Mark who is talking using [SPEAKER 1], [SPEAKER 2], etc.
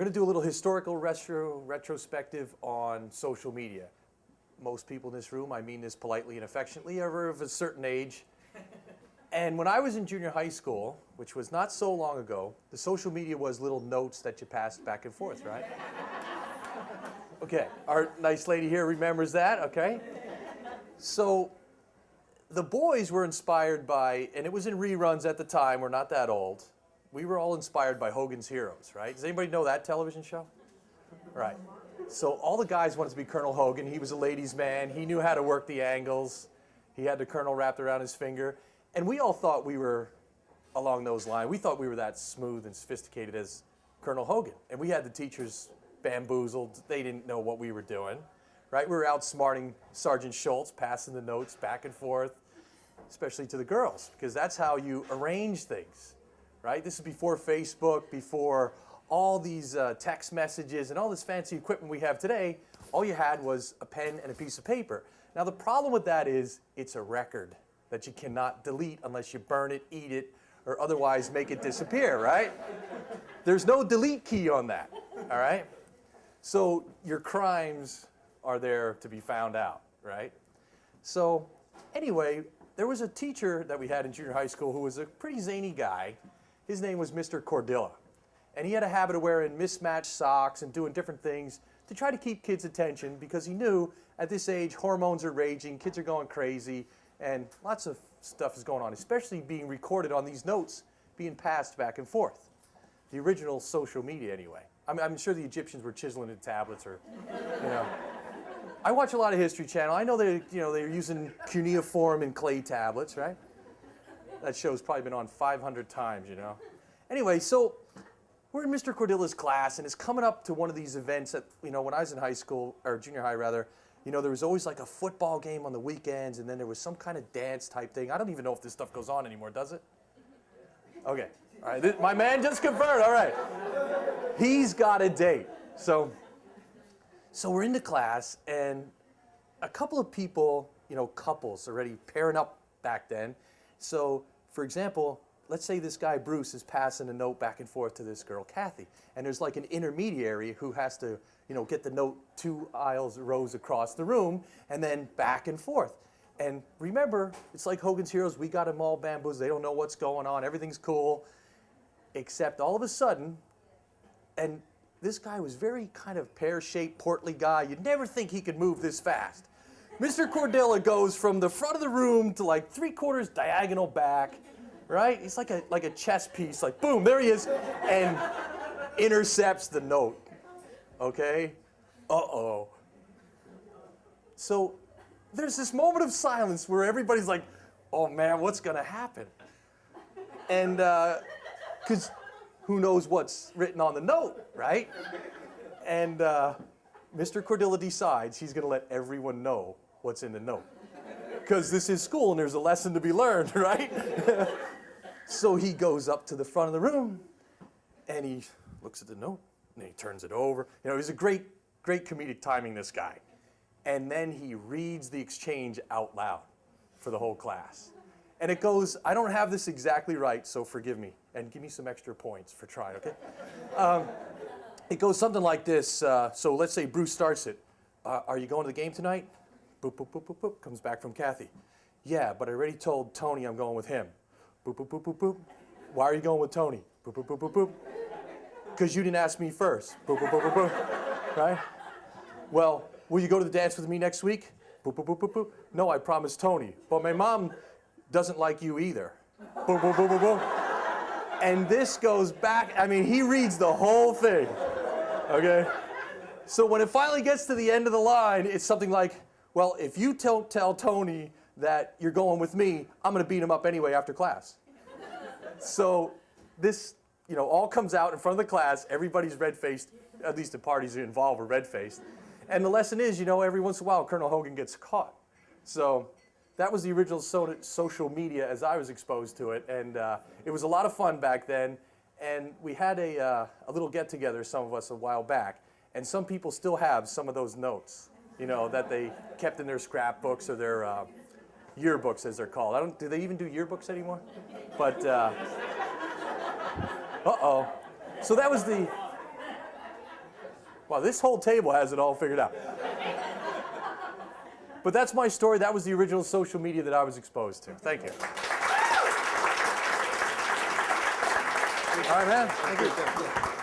[SPEAKER 1] We're going to do a little historical retrospective on social media. Most people in this room, I mean this politely and affectionately, are of a certain age. And when I was in junior high school, which was not so long ago, the social media was little notes that you passed back and forth, right? Okay, our nice lady here remembers that, okay? So the boys were inspired by, and it was in reruns at the time, we're not that old, we were all inspired by Hogan's Heroes, right? Does anybody know that television show? Right. So all the guys wanted to be Colonel Hogan. He was a ladies' man. He knew how to work the angles. He had the colonel wrapped around his finger. And we all thought we were along those lines. We thought we were that smooth and sophisticated as Colonel Hogan. And we had the teachers bamboozled. They didn't know what we were doing, right? We were outsmarting Sergeant Schultz, passing the notes back and forth, especially to the girls, because that's how you arrange things, right? This is before Facebook, before all these text messages and all this fancy equipment we have today. All you had was a pen and a piece of paper. Now the problem with that is it's a record that you cannot delete unless you burn it, eat it, or otherwise make it disappear, right? There's no delete key on that, all right? So your crimes are there to be found out, right? So anyway, there was a teacher that we had in junior high school who was a pretty zany guy. His name was Mr. Cordilla. And he had a habit of wearing mismatched socks and doing different things to try to keep kids' attention because he knew at this age hormones are raging, kids are going crazy, and lots of stuff is going on, especially being recorded on these notes being passed back and forth. The original social media anyway. I'm sure the Egyptians were chiseling in tablets or, you know. I watch a lot of History Channel. I know they're using cuneiform and clay tablets, right? That show's probably been on 500 times, you know. Anyway, so we're in Mr. Cordilla's class, and it's coming up to one of these events that, when I was in high school, or junior high rather, there was always like a football game on the weekends, and then there was some kind of dance type thing. I don't even know if this stuff goes on anymore, does it? Okay, all right, my man just confirmed, all right. He's got a date. So we're in the class, and a couple of people, couples already pairing up back then. So, for example, let's say this guy, Bruce, is passing a note back and forth to this girl, Kathy. And there's like an intermediary who has to, get the note 2 rows across the room, and then back and forth. And remember, it's like Hogan's Heroes. We got them all bamboozled. They don't know what's going on. Everything's cool. Except all of a sudden, and this guy was very kind of pear-shaped, portly guy. You'd never think he could move this fast. Mr. Cordilla goes from the front of the room to like 3/4 diagonal back, right? It's like a chess piece, like boom, there he is, and intercepts the note, okay? Uh-oh. So there's this moment of silence where everybody's like, oh man, what's gonna happen? And, because who knows what's written on the note, right? And Mr. Cordilla decides he's gonna let everyone know what's in the note. Because this is school and there's a lesson to be learned, right? So he goes up to the front of the room and he looks at the note and he turns it over. He's a great comedic timing, this guy. And then he reads the exchange out loud for the whole class. And it goes, I don't have this exactly right, so forgive me. And give me some extra points for trying, okay? It goes something like this. So let's say Bruce starts it. Are you going to the game tonight? Boop, boop, boop, boop, boop. Comes back from Kathy. Yeah, but I already told Tony I'm going with him. Boop, boop, boop, boop, boop. Why are you going with Tony? Boop, boop, boop, boop, boop. Because you didn't ask me first. Boop, boop, boop, boop, boop. Right? Well, will you go to the dance with me next week? Boop, boop, boop, boop, boop. No, I promised Tony. But my mom doesn't like you either. Boop, boop, boop, boop, boop. And this goes back. He reads the whole thing. Okay? So when it finally gets to the end of the line, it's something like, well, if you don't tell Tony that you're going with me, I'm going to beat him up anyway after class. So this, all comes out in front of the class. Everybody's red-faced, at least the parties involved are red-faced. And the lesson is, every once in a while, Colonel Hogan gets caught. So that was the original social media as I was exposed to it. And it was a lot of fun back then. And we had a little get-together, some of us, a while back. And some people still have some of those notes, that they kept in their scrapbooks or their yearbooks, as they're called. Do they even do yearbooks anymore? But, uh-oh. So that was the Wow, this whole table has it all figured out. But that's my story. That was the original social media that I was exposed to. Thank you. All right, man. Thank you.